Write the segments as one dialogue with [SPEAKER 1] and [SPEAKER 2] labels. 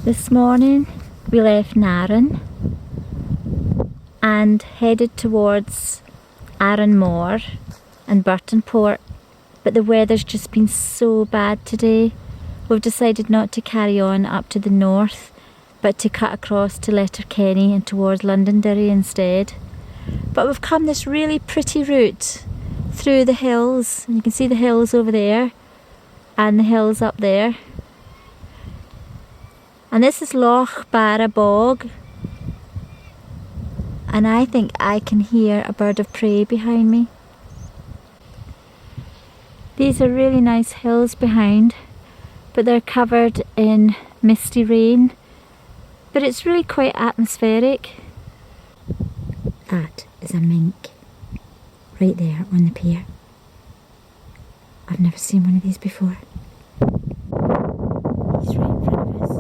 [SPEAKER 1] This morning we left Nairn and headed towards Arranmore and Burtonport, but the weather's just been so bad today. We've decided not to carry on up to the north, but to cut across to Letterkenny and towards Londonderry instead. But we've come this really pretty route through the hills, and you can see the hills over there and the hills up there. And this is Loch Barra Bog, and I think I can hear a bird of prey behind me. These are really nice hills behind, but they're covered in misty rain, but it's really quite atmospheric. That is a mink right there on the pier. I've never seen one of these before. He's right in front of us.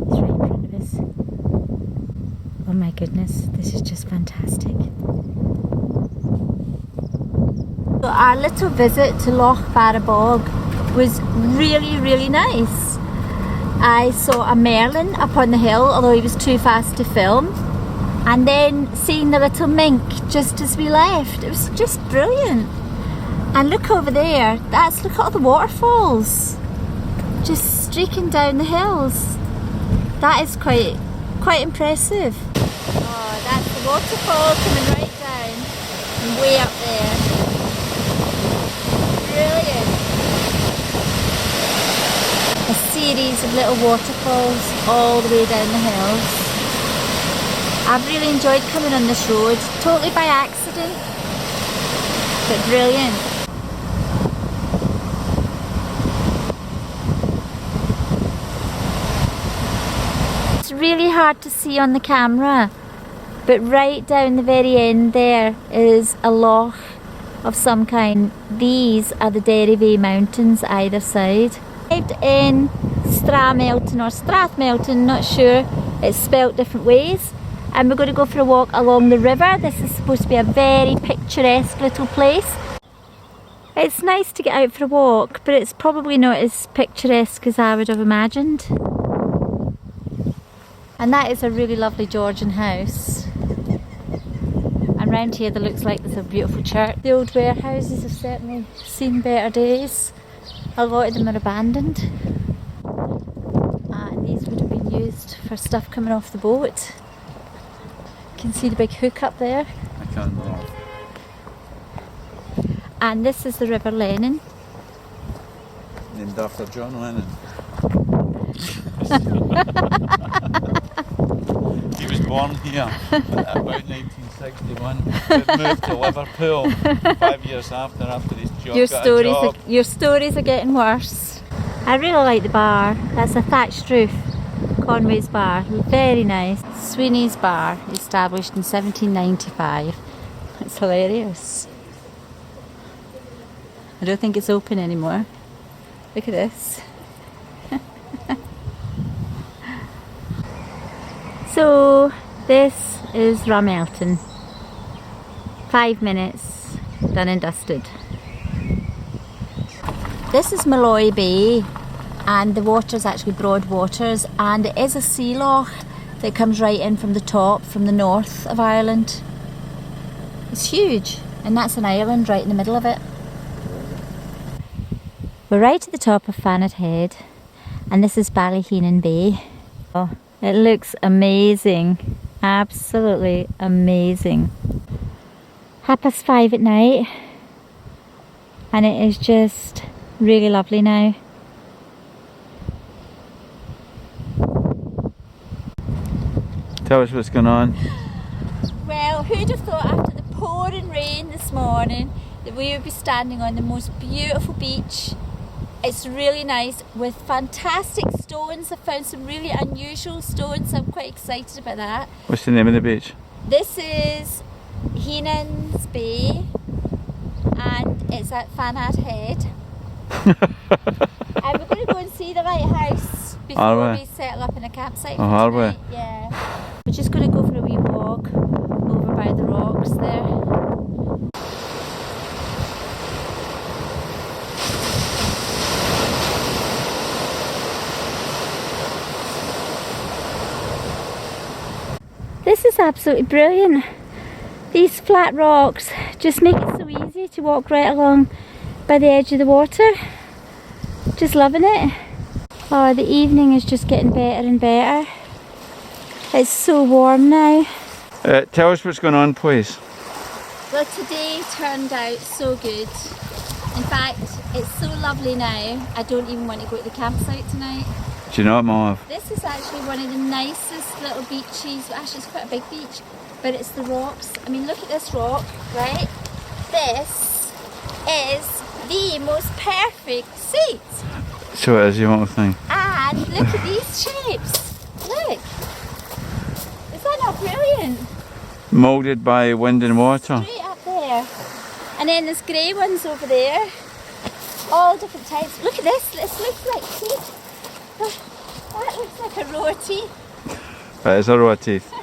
[SPEAKER 1] He's right in front of us. Oh my goodness, this is just fantastic. So our little visit to Loch Barra Bog was really nice. I saw a merlin up on the hill, although he was too fast to film. And then seeing the little mink just as we left. It was just brilliant. And look over there, look at all the waterfalls just streaking down the hills. That is quite impressive. Oh, that's the waterfall coming right down and way up there. Brilliant. A series of little waterfalls all the way down the hills. I've really enjoyed coming on this road, totally by accident, but brilliant. It's really hard to see on the camera, but right down the very end there is a loch of some kind. These are the Derry mountains either side. In Stramelton or Strathmullan, not sure, it's spelt different ways. And we're going to go for a walk along the river. This is supposed to be a very picturesque little place. It's nice to get out for a walk, but it's probably not as picturesque as I would have imagined. And that is a really lovely Georgian house. And round here there looks like there's a beautiful church. The old warehouses have certainly seen better days. A lot of them are abandoned. And these would have been used for stuff coming off the boat. You can see the big hook up there.
[SPEAKER 2] I can't believe.
[SPEAKER 1] And this is the River Lennon.
[SPEAKER 2] Named after John Lennon. He was born here about 1961. But moved to Liverpool 5 years after his job.
[SPEAKER 1] Your stories are getting worse. I really like the bar. That's a thatched roof. Conway's Bar, very nice. Sweeney's Bar, established in 1795. It's hilarious. I don't think it's open anymore. Look at this. So this is Ramelton. 5 minutes, done and dusted. This is Malloy Bay. And the water's actually broad waters, and it is a sea loch that comes right in from the top, from the north of Ireland. It's huge, and that's an island right in the middle of it. We're right at the top of Fanad Head, and this is Ballyheenan Bay. Oh, it looks amazing, absolutely amazing. 5:30 at night, and it is just really lovely now.
[SPEAKER 2] Tell us what's going on.
[SPEAKER 1] Well, who'd have thought after the pouring rain this morning that we would be standing on the most beautiful beach. It's really nice with fantastic stones. I've found some really unusual stones, so I'm quite excited about that.
[SPEAKER 2] What's the name of the beach?
[SPEAKER 1] This is Heenan's Bay and it's at Fanad Head. And we're going to go and see the lighthouse before we settle up in a campsite.
[SPEAKER 2] Oh, are we?
[SPEAKER 1] Yeah. We're just going to go for a wee walk over by the rocks there. This is absolutely brilliant. These flat rocks just make it so easy to walk right along by the edge of the water. Just loving it. Oh, the evening is just getting better and better. It's so warm now.
[SPEAKER 2] Tell us what's going on, please.
[SPEAKER 1] Well, today turned out so good. In fact, it's so lovely now, I don't even want to go to the campsite tonight.
[SPEAKER 2] Do you know what, my love?
[SPEAKER 1] This is actually one of the nicest little beaches. Actually, it's quite a big beach, but it's the rocks. I mean, look at this rock, right? This is the most perfect seat.
[SPEAKER 2] So it is your little thing.
[SPEAKER 1] And look at these shapes. Look. Is that not brilliant?
[SPEAKER 2] Moulded by wind and water.
[SPEAKER 1] Straight up there. And then there's grey ones over there. All different types. Look at this. This looks like teeth. That looks like a row of teeth.
[SPEAKER 2] That is a row of teeth.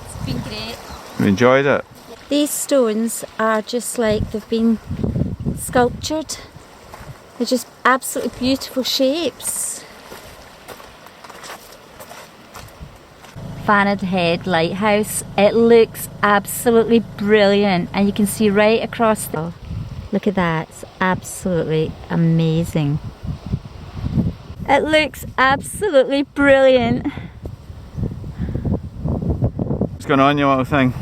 [SPEAKER 1] It's been great.
[SPEAKER 2] You enjoyed it?
[SPEAKER 1] These stones are just like they've been sculptured. They're just absolutely beautiful shapes. Fanad Head lighthouse. It looks absolutely brilliant, and you can see right across the... Look at that, it's absolutely amazing. It looks absolutely brilliant.
[SPEAKER 2] What's going on, you little thing?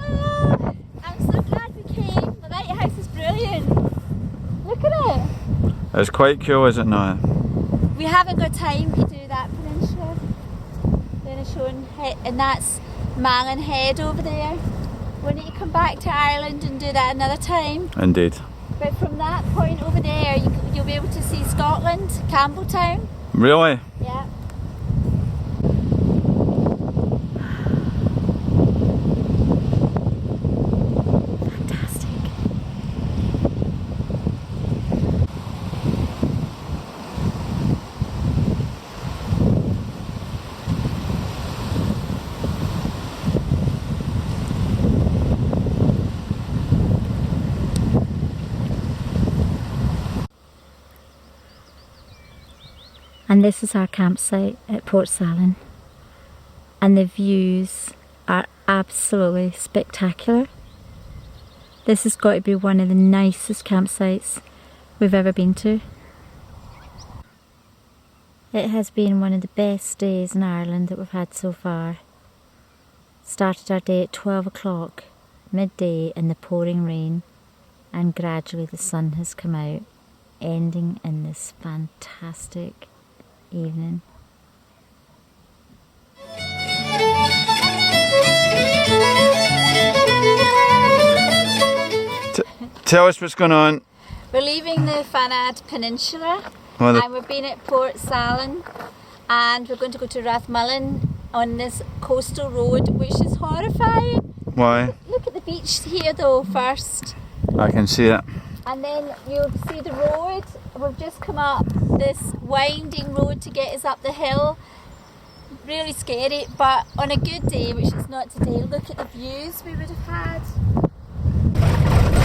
[SPEAKER 1] Oh, I'm so glad we came. The lighthouse is brilliant. Look at it.
[SPEAKER 2] It's quite cool, is it not?
[SPEAKER 1] We haven't got time to do that peninsula. Then it's shown, and that's Malin Head over there. We need to come back to Ireland and do that another time.
[SPEAKER 2] Indeed.
[SPEAKER 1] But from that point over there, you'll be able to see Scotland, Campbelltown.
[SPEAKER 2] Really?
[SPEAKER 1] Yeah. Fantastic. And this is our campsite at Port Salon, and the views are absolutely spectacular. This has got to be one of the nicest campsites we've ever been to. It has been one of the best days in Ireland that we've had so far. Started our day at 12 o'clock, midday in the pouring rain, and gradually the sun has come out, ending in this fantastic evening.
[SPEAKER 2] Tell us what's going on.
[SPEAKER 1] We're leaving the Fanad Peninsula,
[SPEAKER 2] Well,
[SPEAKER 1] and we've been at Port Salon, and we're going to go to Strathmullan on this coastal road, which is horrifying.
[SPEAKER 2] why?
[SPEAKER 1] Look at the beach here though first,
[SPEAKER 2] I can see it.
[SPEAKER 1] and then you'll see the road. We've just come up this winding road to get us up the hill. Really scary, but on a good day, which is not today, look at the views we would have had.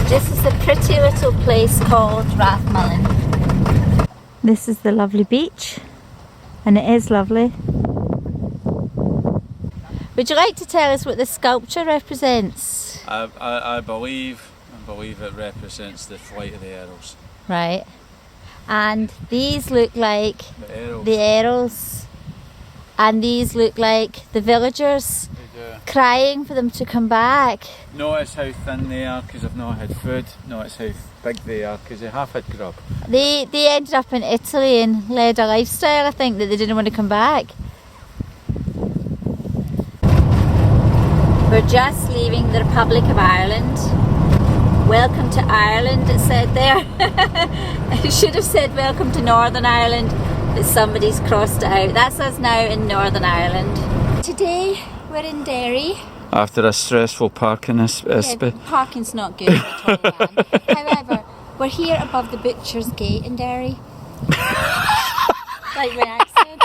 [SPEAKER 1] This is a pretty little place called Strathmullan. This is the lovely beach, and it is lovely. Would you like to tell us what the sculpture represents?
[SPEAKER 2] I believe it represents the flight of the arrows.
[SPEAKER 1] Right. And these look like the arrows, and these look like the villagers crying for them to come back.
[SPEAKER 2] Notice how thin they are because they've not had food. Notice how big they are because they have had grub.
[SPEAKER 1] They ended up in Italy and led a lifestyle, I think, that they didn't want to come back. We're just leaving the Republic of Ireland. Welcome to Ireland, it said there. It should have said welcome to Northern Ireland, but somebody's crossed it out. That's us now in Northern Ireland. Today we're in Derry.
[SPEAKER 2] After a stressful parking
[SPEAKER 1] Parking's not good at all. However, we're here above the Butcher's Gate in Derry. Like my accent.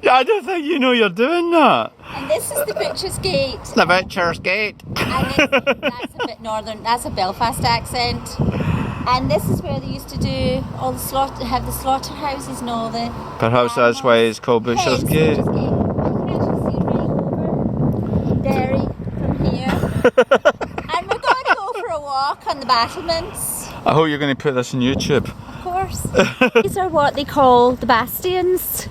[SPEAKER 2] Yeah, I don't think you know you're doing that.
[SPEAKER 1] And this is the Butcher's Gate.
[SPEAKER 2] The Butcher's Gate.
[SPEAKER 1] And that's a bit northern, that's a Belfast accent. And this is where they used to do all the have the slaughterhouses and all the.
[SPEAKER 2] Perhaps that's why it's called Butcher's Gate.
[SPEAKER 1] You can actually see right over Derry from here. And we're going to go for a walk on the battlements.
[SPEAKER 2] I hope you're going to put this on YouTube.
[SPEAKER 1] Of course. These are what they call the bastions.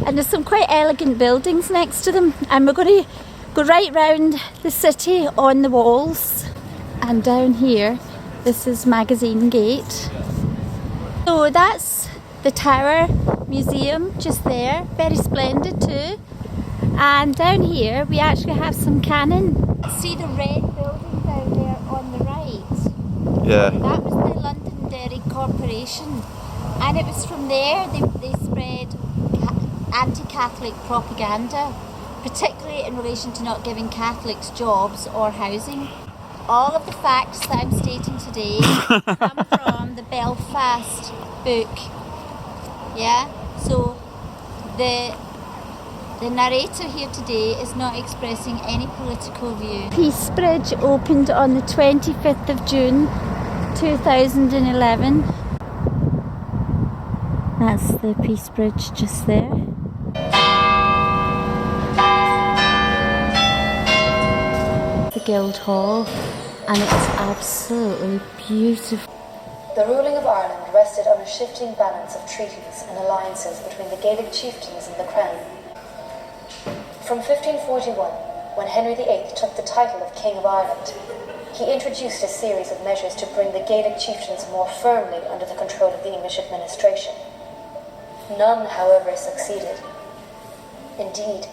[SPEAKER 1] And there's some quite elegant buildings next to them. And we're going to go right round the city on the walls. And down here, this is Magazine Gate. So that's the Tower Museum just there. Very splendid too. And down here, we actually have some cannon. See the red building down there on the right?
[SPEAKER 2] Yeah.
[SPEAKER 1] That was the Londonderry Corporation. And it was from there they spread anti-Catholic propaganda, particularly in relation to not giving Catholics jobs or housing. All of the facts that I'm stating today come from the Belfast book. Yeah? So the narrator here today is not expressing any political view. Peace Bridge opened on the 25th of June 2011. That's the Peace Bridge just there. The Guildhall, and it's absolutely beautiful.
[SPEAKER 3] The ruling of Ireland rested on a shifting balance of treaties and alliances between the Gaelic chieftains and the Crown. From 1541, when Henry VIII took the title of King of Ireland, he introduced a series of measures to bring the Gaelic chieftains more firmly under the control of the English administration. None, however, succeeded. Indeed,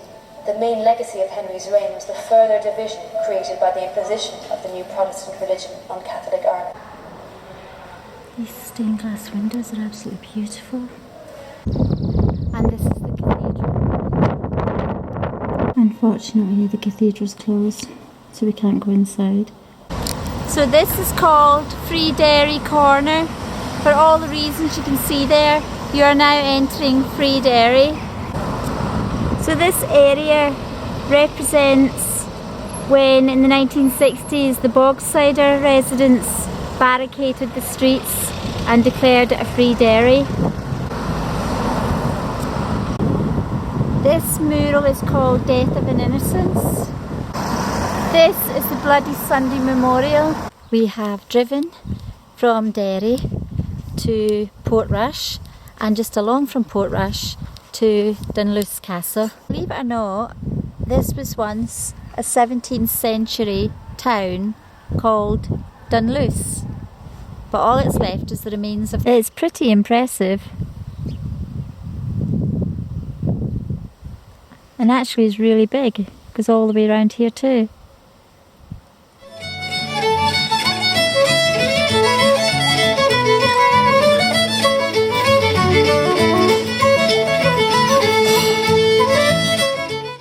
[SPEAKER 3] the main legacy of Henry's reign was the further division created by the imposition of the new Protestant religion on Catholic Ireland.
[SPEAKER 1] These stained glass windows are absolutely beautiful. And this is the cathedral. Unfortunately, the cathedral's closed, so we can't go inside. So this is called Free Derry Corner. For all the reasons you can see there, you are now entering Free Derry. So this area represents when in the 1960s the Bogsider residents barricaded the streets and declared it a free Derry. This mural is called Death of an Innocence. This is the Bloody Sunday Memorial. We have driven from Derry to Portrush and just along from Portrush to Dunluce Castle. Believe it or not, this was once a 17th century town called Dunluce, but all that's left is the remains of it. It's pretty impressive, and actually is really big, goes all the way around here too.